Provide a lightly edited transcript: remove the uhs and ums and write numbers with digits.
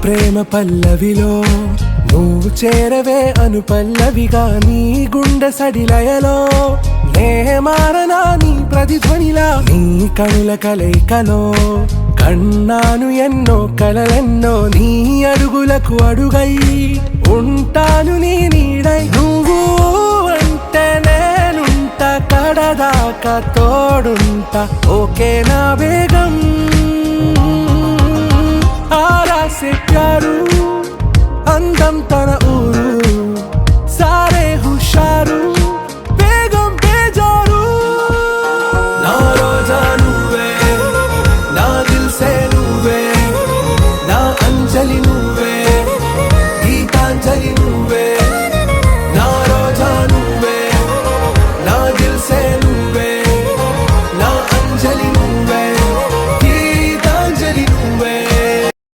ప్రేమ పల్లవిలో నువ్వు చేరవే అను పల్లవిగా నీ గుండె సడిలయలో నే మారనా నీ ప్రతిధ్వనిలా నీ కనుల కలయికలో కన్నాను ఎన్నో కలలెన్నో నీ అడుగులకు అడుగై ఉంటాను నీ నీడై నువ్వు అంటే నేనుంట కడదాకా తోడుంటా ఓకే నా బేగం ఆరా से प्यारू అందం తన